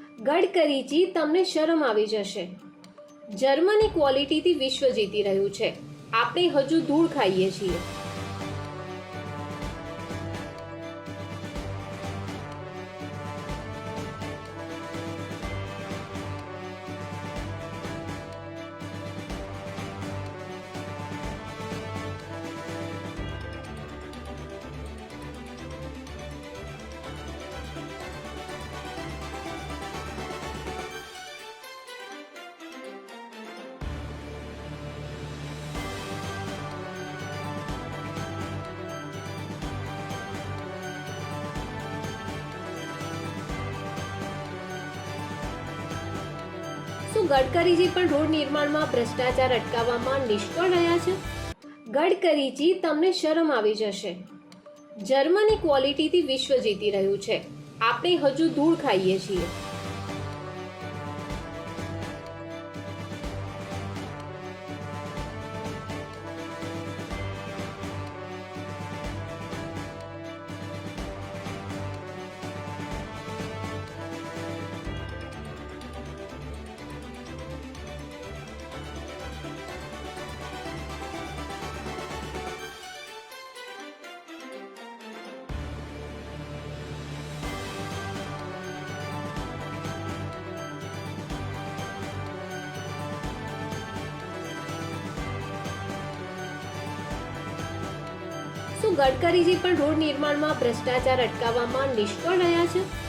ગડકરીજી, તમને શરમ આવી જશે. જર્મની ક્વોલિટીથી વિશ્વ જીતી રહ્યું છે. આપણે હજુ ધૂળ ખાઈએ છીએ. શું ગડકરીજી પણ રોડ નિર્માણમાં ભ્રષ્ટાચાર અટકાવવામાં નિષ્ફળ રહ્યા છે? ગડકરીજી, તમને શરમ આવી જશે. જર્મની ક્વોલિટીથી વિશ્વ જીતી રહ્યું છે. આપણે હજુ ધૂળ ખાઈએ છીએ. શું ગડકરીજી પણ રોડ નિર્માણમાં ભ્રષ્ટાચાર અટકાવવામાં નિષ્ફળ રહ્યા છે?